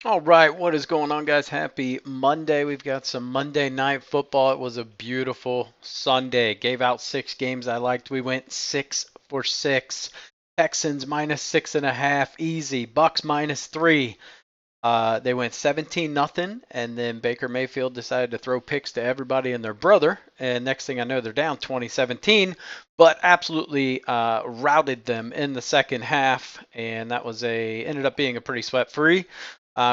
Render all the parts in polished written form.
All right, what is going on, guys? Happy Monday. We've got some Monday night football. It was a beautiful Sunday. Gave out 6 games I liked. We went 6 for 6. Texans -6.5, easy. Bucks -3. They went 17-0, and then Baker Mayfield decided to throw picks to everybody and their brother. And next thing I know, they're down 2017, but absolutely routed them in the second half. And that was ended up being a pretty sweat-free.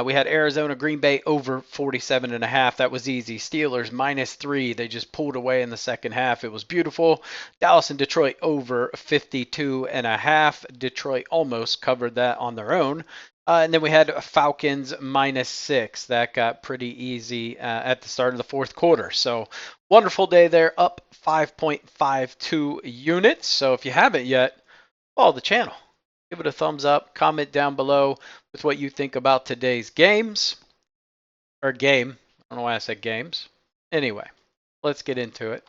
We had Arizona Green Bay over 47.5. That was easy. Steelers -3. They just pulled away in the second half. It was beautiful. Dallas and Detroit over 52.5. Detroit almost covered that on their own. And then we had Falcons -6. That got pretty easy at the start of the fourth quarter. So wonderful day there, up 5.52 units. So if you haven't yet, follow the channel. Give it a thumbs up. Comment down below with what you think about today's games. Or game. I don't know why I said games. Anyway, let's get into it.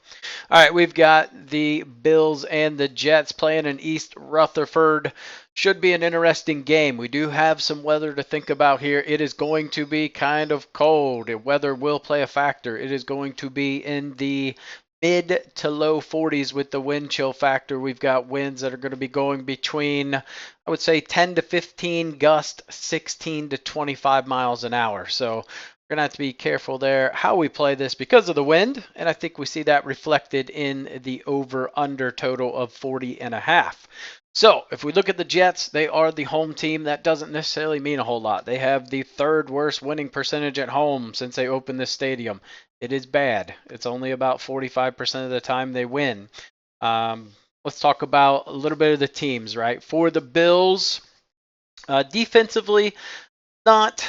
All right, we've got the Bills and the Jets playing in East Rutherford. Should be an interesting game. We do have some weather to think about here. It is going to be kind of cold. Weather will play a factor. It is going to be in the mid to low 40s with the wind chill factor. We've got winds that are going to be going between, I would say, 10 to 15, gust 16 to 25 miles an hour. So we're going to have to be careful there how we play this because of the wind, and I think we see that reflected in the over-under total of 40.5. So if we look at the Jets, they are the home team. That doesn't necessarily mean a whole lot. They have the third worst winning percentage at home since they opened this stadium. It is bad. It's only about 45% of the time they win. Let's talk about a little bit of the teams, right? For the Bills, defensively, not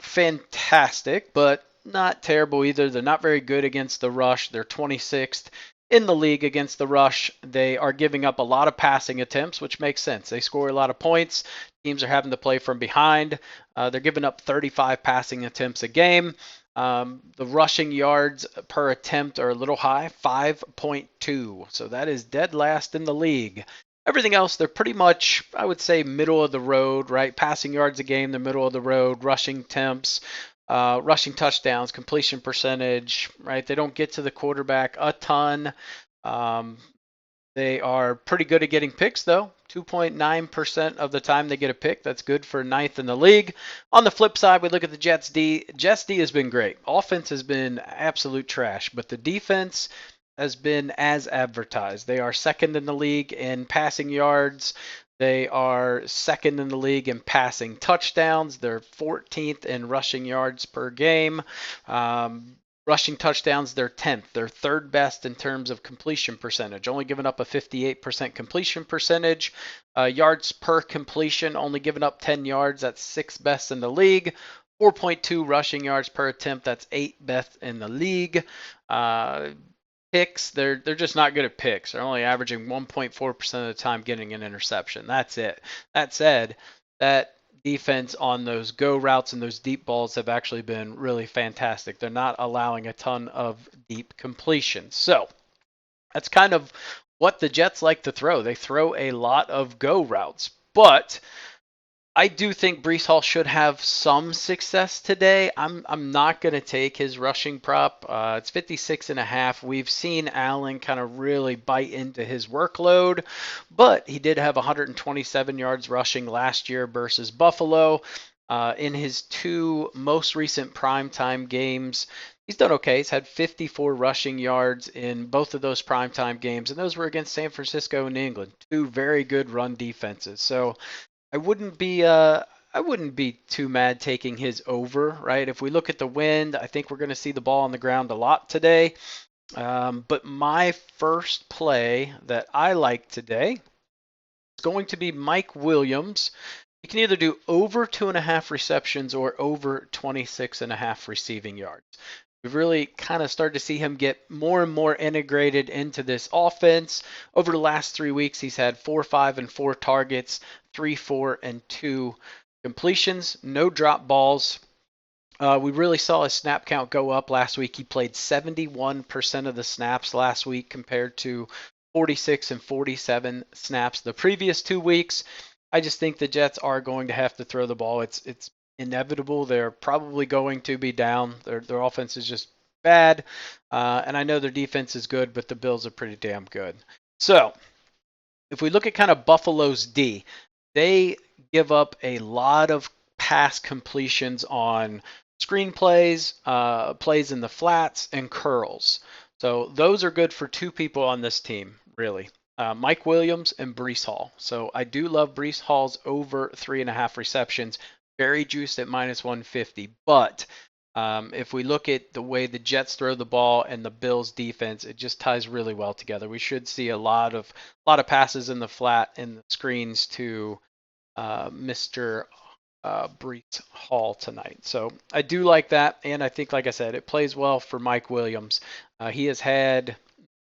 fantastic, but not terrible either. They're not very good against the rush. They're 26th in the league against the rush. They are giving up a lot of passing attempts, which makes sense. They score a lot of points. Teams are having to play from behind. They're giving up 35 passing attempts a game. The rushing yards per attempt are a little high, 5.2. So that is dead last in the league. Everything else, they're pretty much, I would say, middle of the road, right? Passing yards a game, they're middle of the road. Rushing temps, rushing touchdowns, completion percentage, right? They don't get to the quarterback a ton. They are pretty good at getting picks, though. 2.9% of the time they get a pick. That's good for ninth in the league. On the flip side, we look at the Jets D. Jets D has been great. Offense has been absolute trash, but the defense has been as advertised. They are second in the league in passing yards. They are second in the league in passing touchdowns. They're 14th in rushing yards per game. Rushing touchdowns, they're 10th. They're third best in terms of completion percentage, only giving up a 58% completion percentage. Yards per completion, only giving up 10 yards. That's sixth best in the league. 4.2 rushing yards per attempt. That's eighth best in the league. Picks, they're just not good at picks. They're only averaging 1.4% of the time getting an interception. That's it. That said, that defense on those go routes and those deep balls have actually been really fantastic. They're not allowing a ton of deep completions. So that's kind of what the Jets like to throw. They throw a lot of go routes, but I do think Breece Hall should have some success today. I'm not going to take his rushing prop. It's 56.5. We've seen Allen kind of really bite into his workload, but he did have 127 yards rushing last year versus Buffalo. In his two most recent primetime games, he's done okay. He's had 54 rushing yards in both of those primetime games, and those were against San Francisco and New England, two very good run defenses. So I wouldn't be too mad taking his over, right? If we look at the wind, I think we're going to see the ball on the ground a lot today. But my first play that I like today is going to be Mike Williams. You can either do over 2.5 receptions or over 26.5 receiving yards. We've really kind of started to see him get more and more integrated into this offense. Over the last 3 weeks, he's had 4, 5, and 4 targets, 3, 4, and 2 completions, no drop balls. We really saw his snap count go up last week. He played 71% of the snaps last week compared to 46 and 47 snaps the previous 2 weeks. I just think the Jets are going to have to throw the ball. It's inevitable. They're probably going to be down. Their offense is just bad. And I know their defense is good, but the Bills are pretty damn good. So if we look at kind of Buffalo's D, they give up a lot of pass completions on screenplays, plays in the flats, and curls. So those are good for two people on this team, really. Mike Williams and Breece Hall. So I do love Breece Hall's over 3.5 receptions. Very juiced at minus 150. But if we look at the way the Jets throw the ball and the Bills defense, it just ties really well together. We should see a lot of passes in the flat and the screens to Mr. Breece Hall tonight. So I do like that, and I think, like I said, it plays well for Mike Williams. He has had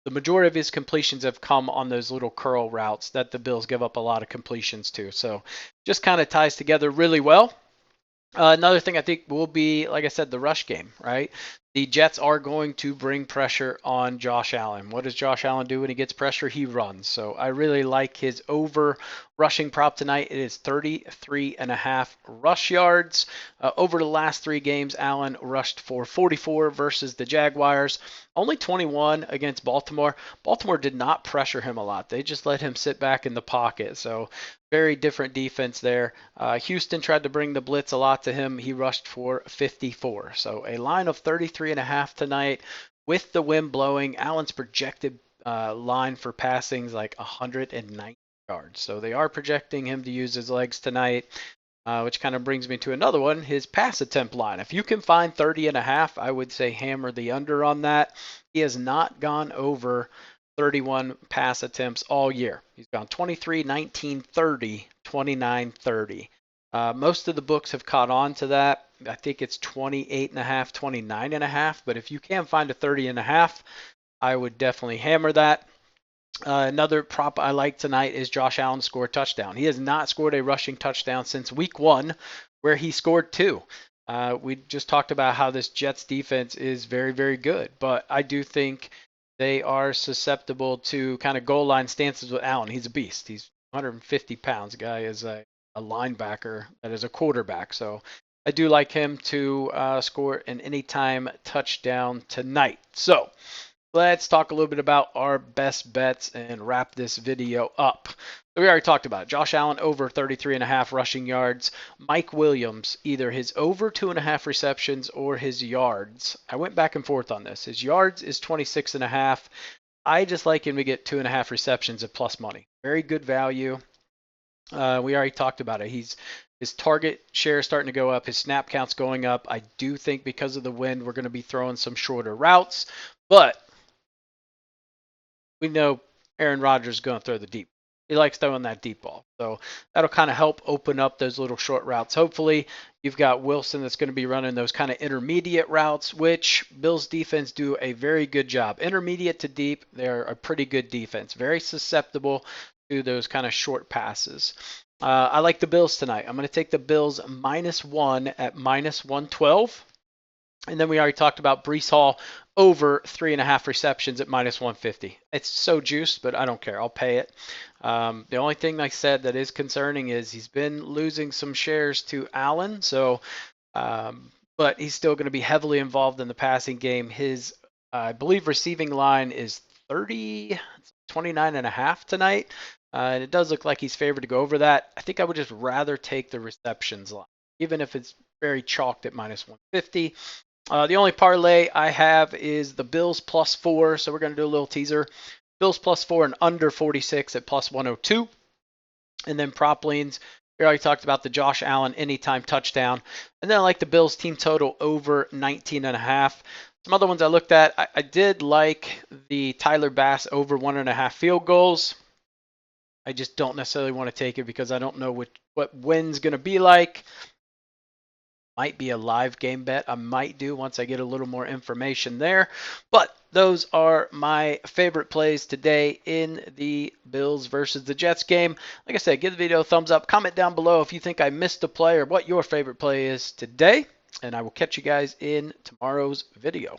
the majority of his completions have come on those little curl routes that the Bills give up a lot of completions to. So just kind of ties together really well. Another thing I think will be, like I said, the rush game, right? The Jets are going to bring pressure on Josh Allen. What does Josh Allen do when he gets pressure? He runs. So I really like his over rushing prop tonight. It is 33.5 rush yards. Over the last 3 games, Allen rushed for 44 versus the Jaguars. Only 21 against Baltimore. Baltimore did not pressure him a lot. They just let him sit back in the pocket. So very different defense there. Houston tried to bring the blitz a lot to him. He rushed for 54. So a line of 33.5 tonight with the wind blowing. Allen's projected line for passing is like 190 yards. So they are projecting him to use his legs tonight, which kind of brings me to another one, his pass attempt line. If you can find 30.5, I would say hammer the under on that. He has not gone over 31 pass attempts all year. He's gone 23, 19, 30, 29, 30. Most of the books have caught on to that. I think it's 28.5, 29.5. But if you can find a 30.5, I would definitely hammer that. Another prop I like tonight is Josh Allen score a touchdown. He has not scored a rushing touchdown since week 1, where he scored 2. We just talked about how this Jets defense is very, very good. But I do think they are susceptible to kind of goal line stances with Allen. He's a beast. He's 150 pounds. The guy is a linebacker that is a quarterback. So I do like him to score an anytime touchdown tonight. So let's talk a little bit about our best bets and wrap this video up. We already talked about it. Josh Allen over 33.5 rushing yards. Mike Williams, either his over 2.5 receptions or his yards. I went back and forth on this. His yards is 26.5. I just like him to get 2.5 receptions at plus money. Very good value. We already talked about it. His target share is starting to go up. His snap count's going up. I do think because of the wind, we're going to be throwing some shorter routes. But we know Aaron Rodgers is going to throw the deep. He likes throwing that deep ball. So that'll kind of help open up those little short routes. Hopefully, you've got Wilson that's going to be running those kind of intermediate routes, which Bills defense do a very good job. Intermediate to deep, they're a pretty good defense. Very susceptible to those kind of short passes. I like the Bills tonight. I'm going to take the Bills -1 at -112. And then we already talked about Breece Hall over 3.5 receptions at -150. It's so juiced, but I don't care. I'll pay it. The only thing I said that is concerning is he's been losing some shares to Allen. So, but he's still going to be heavily involved in the passing game. His, I believe, receiving line is 29.5 tonight. And it does look like he's favored to go over that. I think I would just rather take the receptions line, even if it's very chalked at -150. The only parlay I have is the Bills +4, so we're going to do a little teaser. Bills +4 and under 46 at +102. And then prop leans, we already talked about the Josh Allen anytime touchdown. And then I like the Bills team total over 19.5. Some other ones I looked at, I did like the Tyler Bass over 1.5 field goals. I just don't necessarily want to take it because I don't know what win's going to be like. Might be a live game bet I might do once I get a little more information there. But those are my favorite plays today in the Bills versus the Jets game. Like I said, give the video a thumbs up. Comment down below if you think I missed a play or what your favorite play is today. And I will catch you guys in tomorrow's video.